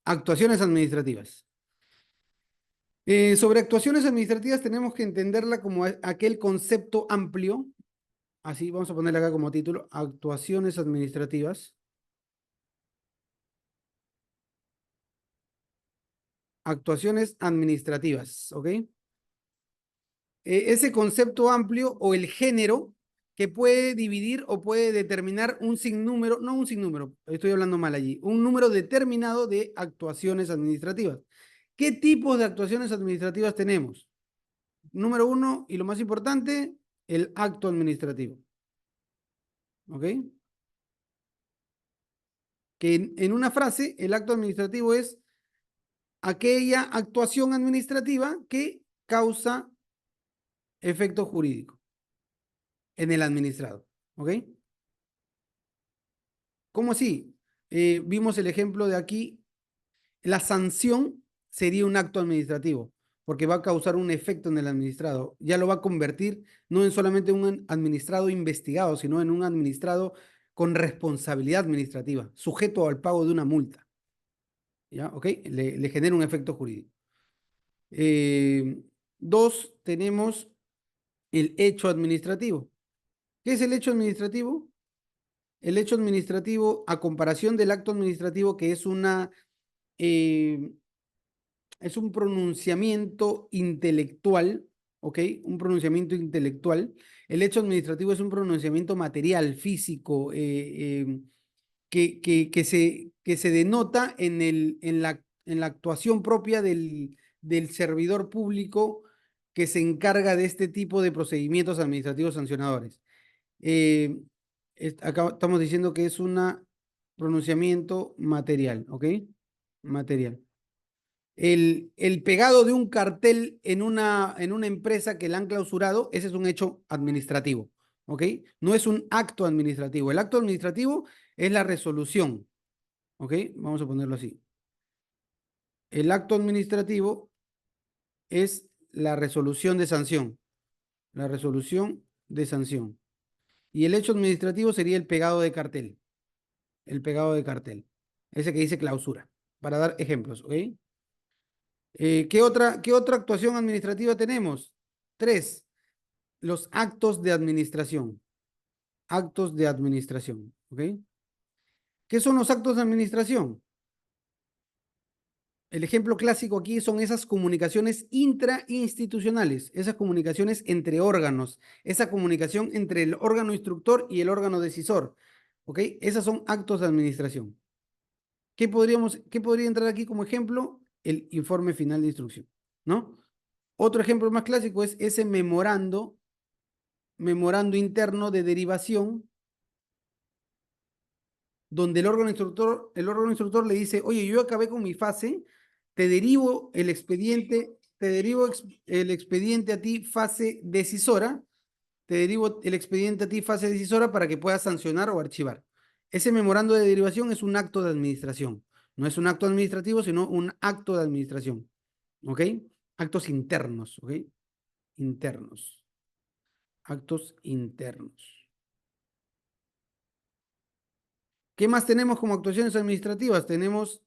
Actuaciones administrativas. Sobre actuaciones administrativas tenemos que entenderla como aquel concepto amplio, así vamos a ponerle acá como título, actuaciones administrativas. Actuaciones administrativas, ¿ok? Ese concepto amplio o el género que puede dividir o puede determinar un sinnúmero, no un sinnúmero, estoy hablando mal allí, un número determinado de actuaciones administrativas. ¿Qué tipos de actuaciones administrativas tenemos? Número uno, y lo más importante, el acto administrativo. ¿Ok? Que en una frase, el acto administrativo es aquella actuación administrativa que causa efecto jurídico en el administrado. ¿Ok? ¿Cómo así? Vimos el ejemplo de aquí. La sanción sería un acto administrativo, porque va a causar un efecto en el administrado. Ya lo va a convertir no en solamente un administrado investigado, sino en un administrado con responsabilidad administrativa, sujeto al pago de una multa. ¿Ya? ¿Ok? Le genera un efecto jurídico. Eh, Dos, tenemos el hecho administrativo. ¿Qué es el hecho administrativo? El hecho administrativo, a comparación del acto administrativo, que eh, es un pronunciamiento intelectual, ¿ok? Un pronunciamiento intelectual. El hecho administrativo es un pronunciamiento material, físico, que se denota en la actuación propia del servidor público que se encarga de este tipo de procedimientos administrativos sancionadores. Eh, Acá estamos diciendo que es un pronunciamiento material, ¿ok? Material. El pegado de un cartel en una empresa que la han clausurado, ese es un hecho administrativo, ¿ok? No es un acto administrativo. El acto administrativo es la resolución, ¿ok? Vamos a ponerlo así. El acto administrativo es la resolución de sanción, la resolución de sanción. Y el hecho administrativo sería el pegado de cartel, el pegado de cartel, ese que dice clausura, para dar ejemplos, ¿ok? ¿Qué otra actuación administrativa tenemos? Tres, los actos de administración. Actos de administración. ¿Ok? ¿Qué son los actos de administración? El ejemplo clásico aquí son esas comunicaciones intrainstitucionales, esas comunicaciones entre órganos, esa comunicación entre el órgano instructor y el órgano decisor. ¿Ok? Esas son actos de administración. ¿Qué podría entrar aquí como ejemplo? El informe final de instrucción, ¿no? Otro ejemplo más clásico es ese memorando interno de derivación, donde el órgano instructor le dice, oye, yo acabé con mi fase, te derivo el expediente, el expediente a ti fase decisora, te derivo el expediente a ti fase decisora para que puedas sancionar o archivar. Ese memorando de derivación es un acto de administración. No es un acto administrativo, sino un acto de administración. ¿Ok? Actos internos, ¿ok? Internos. Actos internos. ¿Qué más tenemos como actuaciones administrativas? Tenemos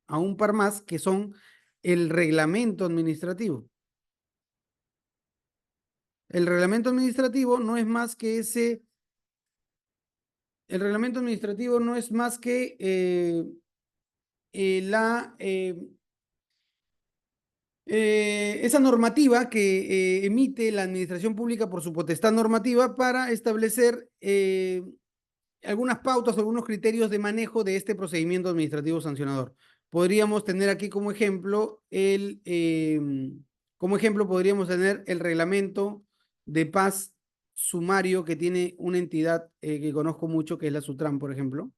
a un par más que son el reglamento administrativo. El reglamento administrativo no es más que el reglamento administrativo no es más que eh, la, eh, esa normativa que emite la administración pública por su potestad normativa para establecer algunas pautas, algunos criterios de manejo de este procedimiento administrativo sancionador. Podríamos tener aquí como ejemplo podríamos tener el reglamento de paz sumario que tiene una entidad que conozco mucho, que es la Sutran, por ejemplo.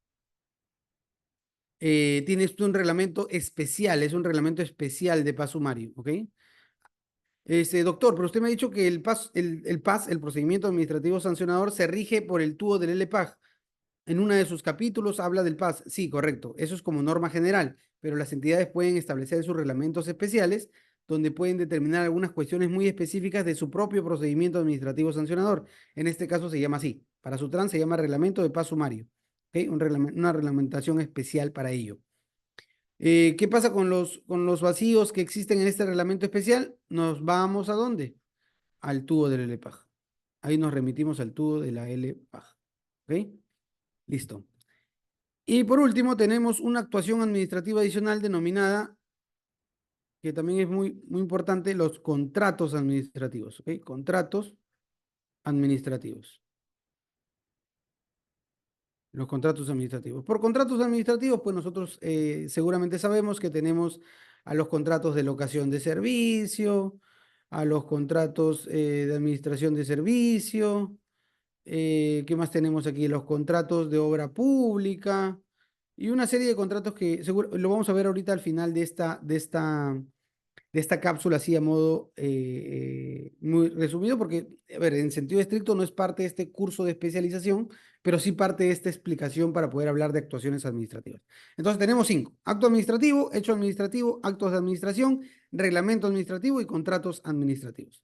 Tiene esto un reglamento especial, es un reglamento especial de paz sumario, ¿ok? Doctor, pero usted me ha dicho que el procedimiento administrativo sancionador, se rige por el TUO del LPAG. En uno de sus capítulos habla del PAS. Sí, correcto. Eso es como norma general, pero las entidades pueden establecer sus reglamentos especiales donde pueden determinar algunas cuestiones muy específicas de su propio procedimiento administrativo sancionador. En este caso se llama así. Para Sutran se llama reglamento de paz sumario. ¿Okay? Una reglamentación especial para ello. ¿Qué pasa con los vacíos que existen en este reglamento especial? ¿Nos vamos a dónde? Al tubo del LPAJ. Ahí nos remitimos al tubo de la LPAJ. ¿Ok? Listo. Y por último, tenemos una actuación administrativa adicional denominada, que también es muy importante, los contratos administrativos. ¿Ok? Contratos administrativos. Los contratos administrativos. Por contratos administrativos, pues nosotros seguramente sabemos que tenemos a los contratos de locación de servicio, a los contratos de administración de servicio. ¿Qué más tenemos aquí? Los contratos de obra pública y una serie de contratos que seguro lo vamos a ver ahorita al final de esta cápsula, así a modo muy resumido, porque, a ver, en sentido estricto no es parte de este curso de especialización, pero sí parte de esta explicación para poder hablar de actuaciones administrativas. Entonces tenemos cinco: acto administrativo, hecho administrativo, actos de administración, reglamento administrativo y contratos administrativos.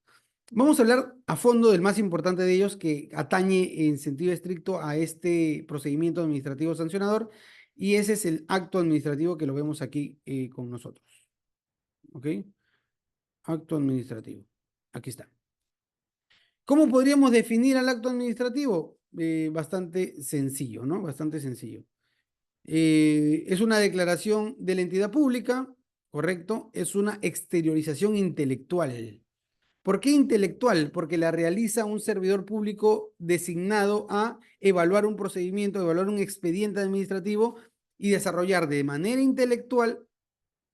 Vamos a hablar a fondo del más importante de ellos, que atañe en sentido estricto a este procedimiento administrativo sancionador, y ese es el acto administrativo que lo vemos aquí con nosotros. ¿Ok? Acto administrativo. Aquí está. ¿Cómo podríamos definir al acto administrativo? Bastante sencillo, ¿no? Bastante sencillo. Es una declaración de la entidad pública, ¿correcto? Es una exteriorización intelectual. ¿Por qué intelectual? Porque la realiza un servidor público designado a evaluar un procedimiento, evaluar un expediente administrativo y desarrollar de manera intelectual,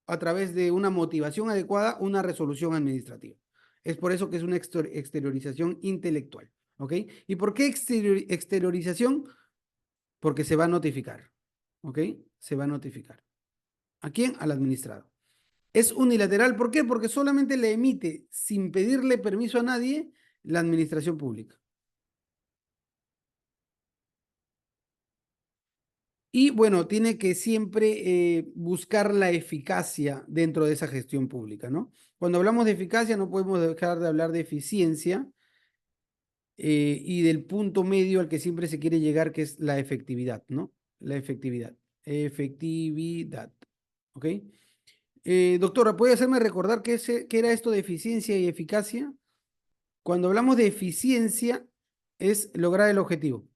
a través de una motivación adecuada, una resolución administrativa. Es por eso que es una exteriorización intelectual. ¿Ok? ¿Y por qué exteriorización? Porque se va a notificar. ¿Ok? Se va a notificar. ¿A quién? Al administrado. Es unilateral, ¿por qué? Porque solamente le emite, sin pedirle permiso a nadie, la administración pública. Y bueno, tiene que siempre buscar la eficacia dentro de esa gestión pública, ¿no? Cuando hablamos de eficacia, no podemos dejar de hablar de eficiencia y del punto medio al que siempre se quiere llegar, que es la efectividad, ¿no? La efectividad. Efectividad. ¿Ok? Doctora, ¿puede hacerme recordar qué era esto de eficiencia y eficacia? Cuando hablamos de eficiencia, es lograr el objetivo.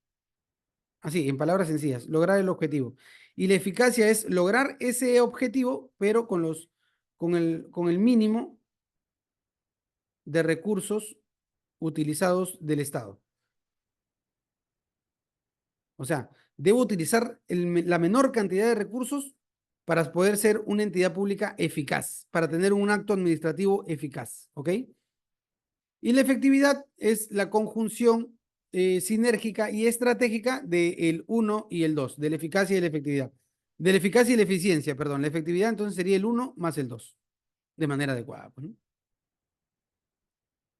Así, en palabras sencillas, lograr el objetivo. Y la eficacia es lograr ese objetivo, pero con el mínimo de recursos utilizados del Estado. O sea, debo utilizar la menor cantidad de recursos para poder ser una entidad pública eficaz, para tener un acto administrativo eficaz. ¿Ok? Y la efectividad es la conjunción sinérgica y estratégica del uno y el 2, de la eficacia y la efectividad. De la eficacia y la eficiencia, perdón. La efectividad entonces sería el uno más el 2, de manera adecuada. Pues, ¿no?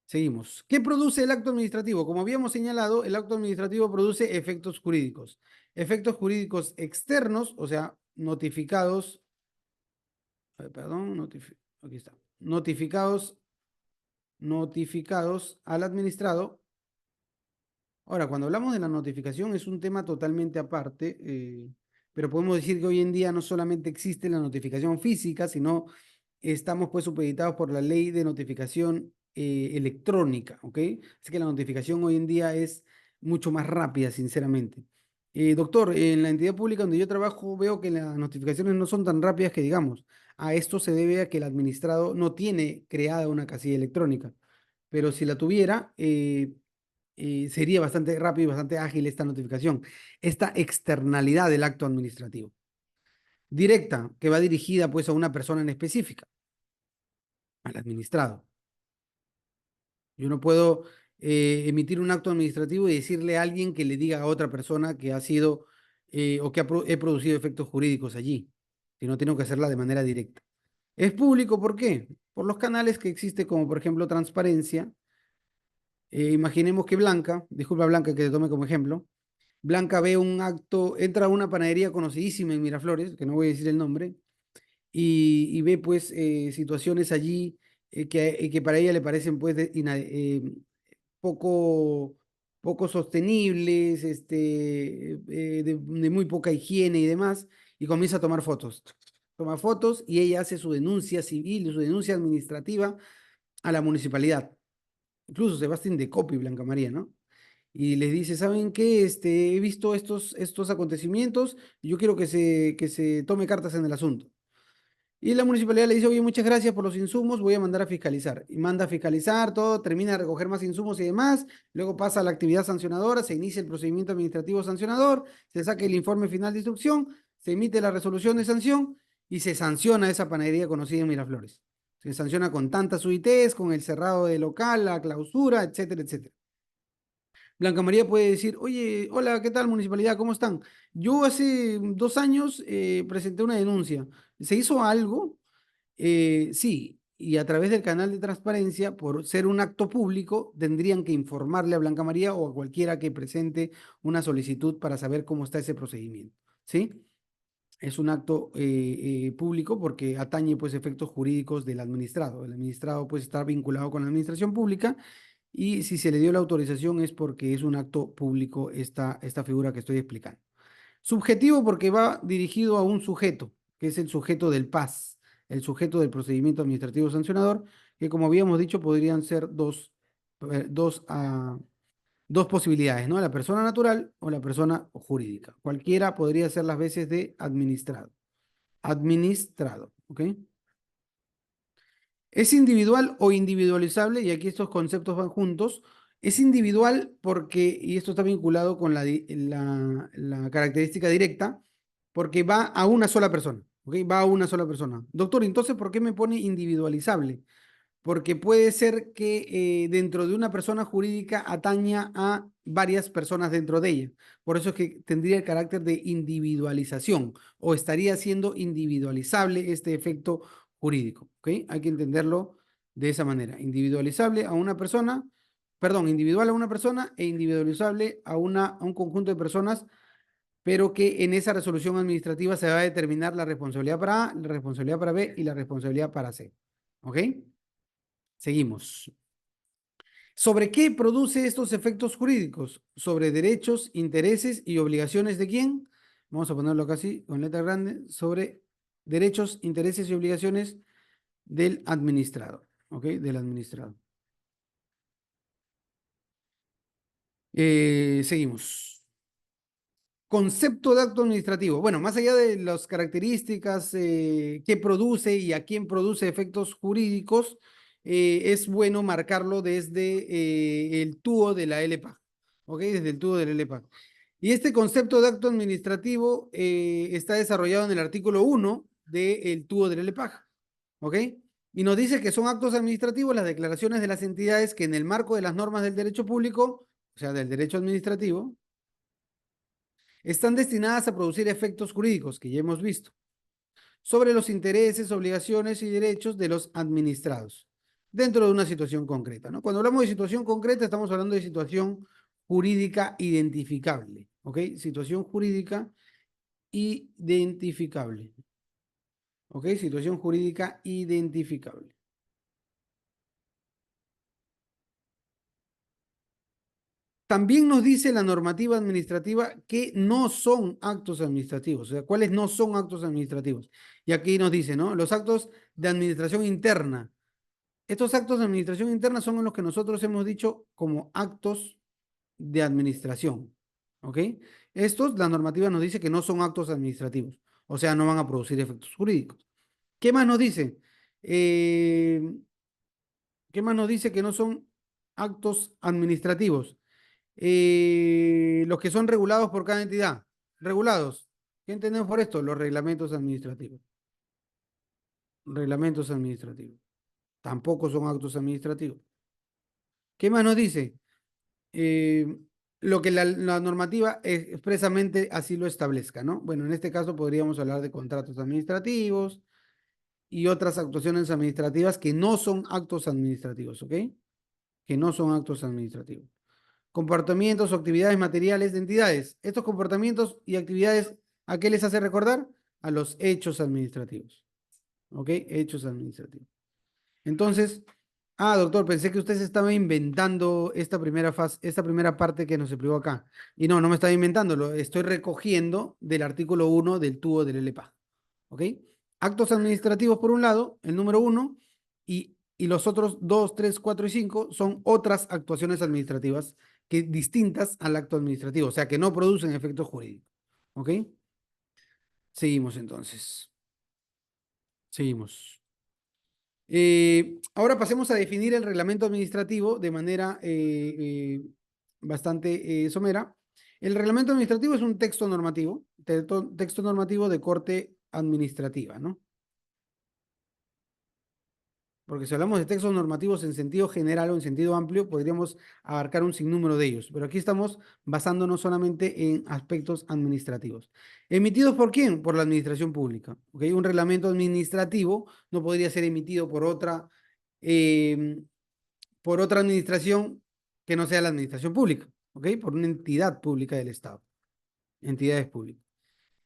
Seguimos. ¿Qué produce el acto administrativo? Como habíamos señalado, el acto administrativo produce efectos jurídicos. Efectos jurídicos externos, o sea, notificados, perdón, aquí está. Notificados al administrado. Ahora, cuando hablamos de la notificación es un tema totalmente aparte, pero podemos decir que hoy en día no solamente existe la notificación física, sino estamos pues supeditados por la ley de notificación electrónica, ¿ok? Así que la notificación hoy en día es mucho más rápida, sinceramente. Doctor, en la entidad pública donde yo trabajo veo que las notificaciones no son tan rápidas que digamos. A esto se debe a que el administrado no tiene creada una casilla electrónica, pero si la tuviera, sería bastante rápido y bastante ágil esta notificación, esta externalidad del acto administrativo. Directa, que va dirigida pues a una persona en específica, al administrado. Yo no puedo emitir un acto administrativo y decirle a alguien que le diga a otra persona que ha sido o que he producido efectos jurídicos allí, sino tengo que hacerla de manera directa. Es público, ¿por qué? Por los canales que existe, como por ejemplo transparencia. Imaginemos que Blanca, disculpa Blanca que te tome como ejemplo, Blanca ve un acto, entra a una panadería conocidísima en Miraflores, que no voy a decir el nombre, y ve pues situaciones allí que para ella le parecen pues poco, poco sostenibles, de muy poca higiene y demás, y comienza a tomar fotos. toma fotos y ella hace su denuncia civil, su denuncia administrativa a la municipalidad. Incluso se basta de copy, Blanca María, ¿no? Y les dice, ¿saben qué? He visto estos acontecimientos y yo quiero que se tome cartas en el asunto. Y la municipalidad le dice, oye, muchas gracias por los insumos, voy a mandar a fiscalizar. Y manda a fiscalizar todo, termina de recoger más insumos y demás, luego pasa a la actividad sancionadora, se inicia el procedimiento administrativo sancionador, se saca el informe final de instrucción, se emite la resolución de sanción y se sanciona esa panadería conocida en Miraflores. Se sanciona con tantas UITs, con el cerrado de local, la clausura, etcétera, etcétera. Blanca María puede decir, oye, hola, ¿qué tal, municipalidad? ¿Cómo están? Yo hace 2 años presenté una denuncia. ¿Se hizo algo? Sí, y a través del canal de transparencia, por ser un acto público, tendrían que informarle a Blanca María o a cualquiera que presente una solicitud para saber cómo está ese procedimiento. ¿Sí? Es un acto público porque atañe pues efectos jurídicos del administrado. El administrado pues está vinculado con la administración pública y si se le dio la autorización es porque es un acto público esta figura que estoy explicando. Subjetivo porque va dirigido a un sujeto, que es el sujeto del PAS, el sujeto del procedimiento administrativo sancionador, que como habíamos dicho podrían ser dos posibilidades, ¿no? La persona natural o la persona jurídica. Cualquiera podría ser las veces de administrado. Administrado, ¿ok? Es individual o individualizable, y aquí estos conceptos van juntos. Es individual porque, y esto está vinculado con la característica directa, porque va a una sola persona, ¿ok? Va a una sola persona. Doctor, entonces, ¿por qué me pone individualizable? Porque puede ser que dentro de una persona jurídica ataña a varias personas dentro de ella. Por eso es que tendría el carácter de individualización o estaría siendo individualizable este efecto jurídico. ¿Ok? Hay que entenderlo de esa manera. Individualizable a una persona, perdón, individual a una persona e individualizable a un conjunto de personas, pero que en esa resolución administrativa se va a determinar la responsabilidad para A, la responsabilidad para B y la responsabilidad para C. ¿Ok? Seguimos. ¿Sobre qué produce estos efectos jurídicos? Sobre derechos, intereses y obligaciones de quién. Vamos a ponerlo acá así, con letra grande. Sobre derechos, intereses y obligaciones del administrado. ¿Ok? Del administrado. Seguimos. Concepto de acto administrativo. Bueno, más allá de las características que produce y a quién produce efectos jurídicos, es bueno marcarlo desde el TUO de la LPAC, ¿ok? Desde el TUO de la LPAC. Y este concepto de acto administrativo está desarrollado en el artículo 1 del TUO de la LPAC, ¿ok? Y nos dice que son actos administrativos las declaraciones de las entidades que en el marco de las normas del derecho público, o sea, del derecho administrativo, están destinadas a producir efectos jurídicos, que ya hemos visto, sobre los intereses, obligaciones y derechos de los administrados, dentro de una situación concreta, ¿no? Cuando hablamos de situación concreta, estamos hablando de situación jurídica identificable, ¿ok? Situación jurídica identificable, ¿ok? Situación jurídica identificable. También nos dice la normativa administrativa que no son actos administrativos, o sea, cuáles no son actos administrativos. Y aquí nos dice, ¿no? Los actos de administración interna. Estos actos de administración interna son los que nosotros hemos dicho como actos de administración, ¿ok? Estos, la normativa nos dice que no son actos administrativos, o sea, no van a producir efectos jurídicos. ¿Qué más nos dice? Eh, ¿Qué más nos dice que no son actos administrativos? Los que son regulados por cada entidad. Regulados. ¿Qué entendemos por esto? Los reglamentos administrativos. Reglamentos administrativos. Tampoco son actos administrativos. ¿Qué más nos dice? Eh, lo que la normativa expresamente así lo establezca, ¿no? Bueno, en este caso podríamos hablar de contratos administrativos y otras actuaciones administrativas que no son actos administrativos, ¿ok? Que no son actos administrativos. Comportamientos o actividades materiales de entidades. Estos comportamientos y actividades, ¿a qué les hace recordar? A los hechos administrativos. ¿Ok? Hechos administrativos. Entonces, doctor, pensé que usted se estaba inventando esta primera fase, esta primera parte que nos explicó acá. Y no, no me estaba inventando, lo estoy recogiendo del artículo 1 del tubo del LPA. ¿Ok? Actos administrativos por un lado, el número uno, y los otros dos, tres, cuatro y cinco son otras actuaciones administrativas que distintas al acto administrativo, o sea, que no producen efectos jurídicos. ¿Ok? Seguimos entonces. Seguimos. Ahora pasemos a definir el reglamento administrativo de manera bastante somera. El reglamento administrativo es un texto normativo, texto normativo de corte administrativa, ¿no? Porque si hablamos de textos normativos en sentido general o en sentido amplio, podríamos abarcar un sinnúmero de ellos, pero aquí estamos basándonos solamente en aspectos administrativos. ¿Emitidos por quién? Por la administración pública. ¿Okay? Un reglamento administrativo no podría ser emitido eh, por otra administración que no sea la administración pública, ¿ok? Por una entidad pública del Estado, entidades públicas.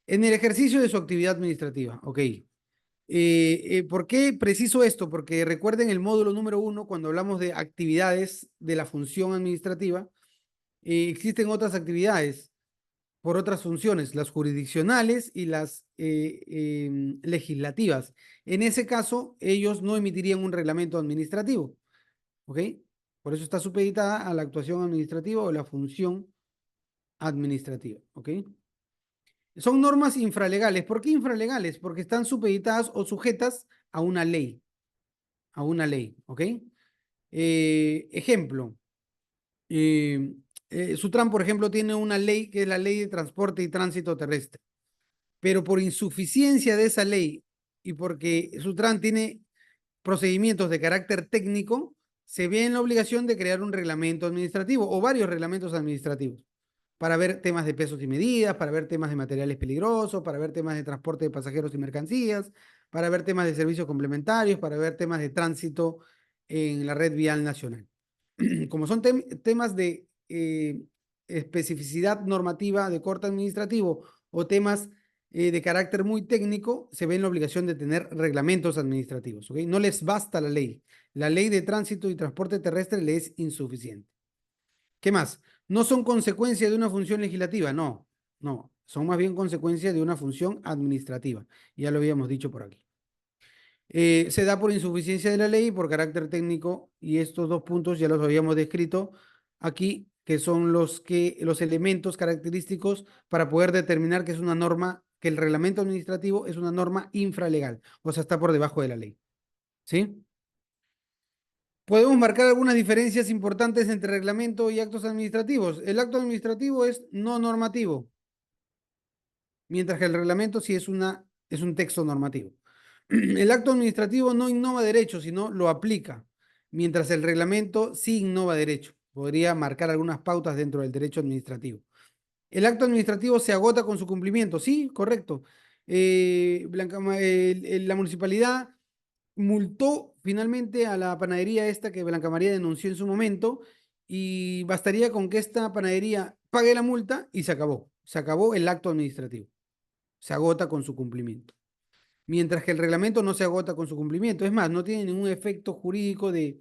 En el ejercicio de su actividad administrativa, ¿ok? ¿Por qué preciso esto? Porque recuerden el módulo número uno, cuando hablamos de actividades de la función administrativa, existen otras actividades por otras funciones, las jurisdiccionales y las legislativas. En ese caso, ellos no emitirían un reglamento administrativo, ¿ok? Por eso está supeditada a la actuación administrativa o la función administrativa, ¿ok? Son normas infralegales. ¿Por qué infralegales? Porque están supeditadas o sujetas a una ley, ¿ok? Ejemplo, eh, Sutran, por ejemplo, tiene una ley que es la Ley de Transporte y Tránsito Terrestre, pero por insuficiencia de esa ley y porque Sutran tiene procedimientos de carácter técnico, se ve en la obligación de crear un reglamento administrativo o varios reglamentos administrativos para ver temas de pesos y medidas, para ver temas de materiales peligrosos, para ver temas de transporte de pasajeros y mercancías, para ver temas de servicios complementarios, para ver temas de tránsito en la red vial nacional. Como son temas de especificidad normativa de corte administrativo o temas de carácter muy técnico, se ve en la obligación de tener reglamentos administrativos. ¿Okay? No les basta la ley. La ley de tránsito y transporte terrestre le es insuficiente. ¿Qué más? No son consecuencia de una función legislativa, no, no, son más bien consecuencia de una función administrativa. Ya lo habíamos dicho por aquí. Se da por insuficiencia de la ley, por carácter técnico, y estos dos puntos ya los habíamos descrito aquí, que son los elementos característicos para poder determinar que es una norma, que el reglamento administrativo es una norma infralegal, o sea, está por debajo de la ley. ¿Sí? Podemos marcar algunas diferencias importantes entre reglamento y actos administrativos. El acto administrativo es no normativo, mientras que el reglamento sí es un texto normativo. El acto administrativo no innova derecho, sino lo aplica, mientras el reglamento sí innova derecho. Podría marcar algunas pautas dentro del derecho administrativo. El acto administrativo se agota con su cumplimiento, sí, correcto. La municipalidad multó finalmente a la panadería esta que Blanca María denunció en su momento y bastaría con que esta panadería pague la multa y se acabó. Se acabó el acto administrativo. Se agota con su cumplimiento. Mientras que el reglamento no se agota con su cumplimiento. Es más, no tiene ningún efecto jurídico de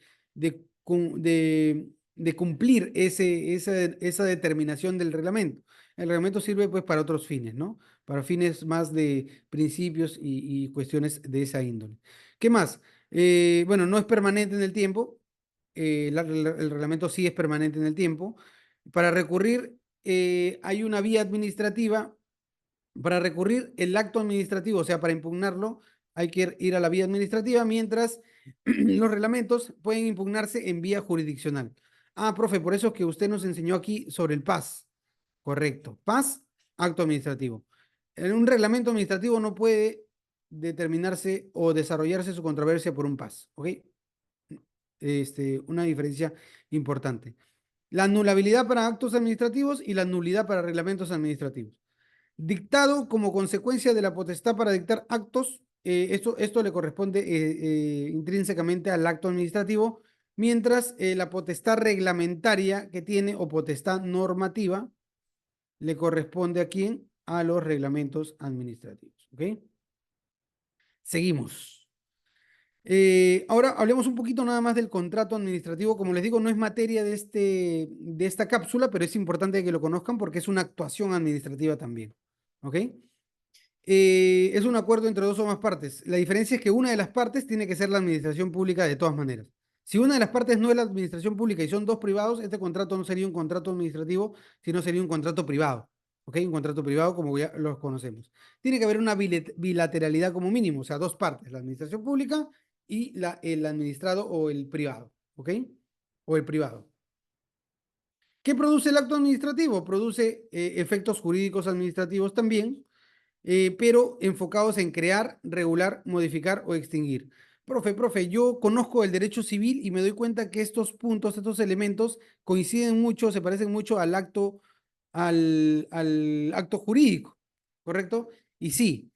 cumplir esa determinación del reglamento. El reglamento sirve pues para otros fines, ¿no? Para fines más de principios y cuestiones de esa índole. ¿Qué más? Bueno, no es permanente en el tiempo. El reglamento sí es permanente en el tiempo. Para recurrir, hay una vía administrativa. Para recurrir el acto administrativo, o sea, para impugnarlo, hay que ir a la vía administrativa, mientras los reglamentos pueden impugnarse en vía jurisdiccional. Ah, profe, por eso es que usted nos enseñó aquí sobre el PAS. Correcto. PAS, acto administrativo. En un reglamento administrativo no puede determinarse o desarrollarse su controversia por un PAS. ¿Ok? Una diferencia importante. La anulabilidad para actos administrativos y la nulidad para reglamentos administrativos. Dictado como consecuencia de la potestad para dictar actos, esto le corresponde intrínsecamente al acto administrativo, mientras la potestad reglamentaria que tiene o potestad normativa le corresponde a quién? A los reglamentos administrativos. ¿Ok? Seguimos. Ahora hablemos un poquito nada más del contrato administrativo. Como les digo, no es materia de esta cápsula, pero es importante que lo conozcan porque es una actuación administrativa también. ¿Ok? Es un acuerdo entre dos o más partes. La diferencia es que una de las partes tiene que ser la administración pública de todas maneras. Si una de las partes no es la administración pública y son dos privados, este contrato no sería un contrato administrativo, sino sería un contrato privado. ¿Ok? Un contrato privado como ya los conocemos. Tiene que haber una bilateralidad como mínimo, o sea, dos partes, la administración pública y el administrado o el privado. ¿Ok? O el privado. ¿Qué produce el acto administrativo? Produce efectos jurídicos administrativos también, pero enfocados en crear, regular, modificar o extinguir. Profe, yo conozco el derecho civil y me doy cuenta que estos puntos, estos elementos coinciden mucho, se parecen mucho al acto jurídico, ¿correcto? Y sí,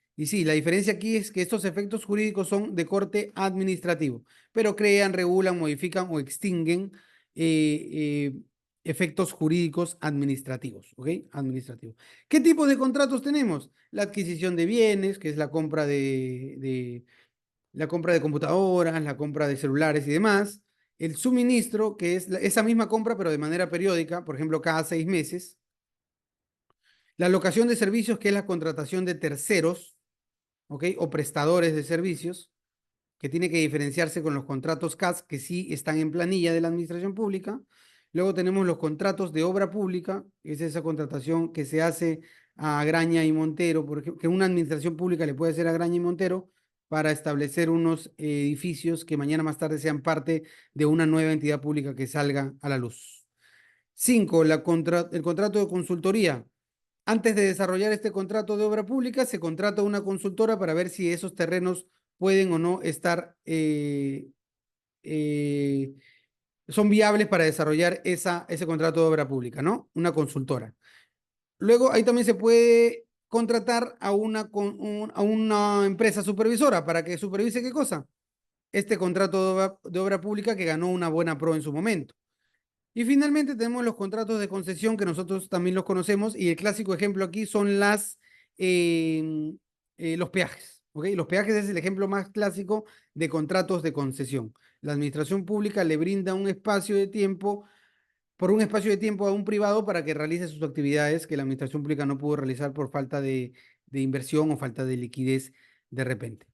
la diferencia aquí es que estos efectos jurídicos son de corte administrativo, pero crean, regulan, modifican o extinguen eh, eh, efectos jurídicos administrativos, ¿ok? Administrativos. ¿Qué tipo de contratos tenemos? La adquisición de bienes, que es la compra de computadoras, la compra de celulares y demás. El suministro, que es esa misma compra, pero de manera periódica, por ejemplo, cada 6 meses. La locación de servicios, que es la contratación de terceros, ¿ok? O prestadores de servicios, que tiene que diferenciarse con los contratos CAS, que sí están en planilla de la administración pública. Luego tenemos los contratos de obra pública, que es esa contratación que se hace a Graña y Montero, por ejemplo, que una administración pública le puede hacer a Graña y Montero para establecer unos edificios que mañana más tarde sean parte de una nueva entidad pública que salga a la luz. 5. El contrato de consultoría. Antes de desarrollar este contrato de obra pública, se contrata una consultora para ver si esos terrenos pueden o no estar, eh, son viables para desarrollar ese contrato de obra pública, ¿no? Una consultora. Luego, ahí también se puede contratar a una empresa supervisora para que supervise qué cosa. Este contrato de obra pública que ganó una buena pro en su momento. Y finalmente tenemos los contratos de concesión que nosotros también los conocemos y el clásico ejemplo aquí son eh, los peajes. ¿Ok? Los peajes es el ejemplo más clásico de contratos de concesión. La administración pública le brinda un espacio de tiempo, por un espacio de tiempo a un privado para que realice sus actividades que la administración pública no pudo realizar por falta de inversión o falta de liquidez de repente.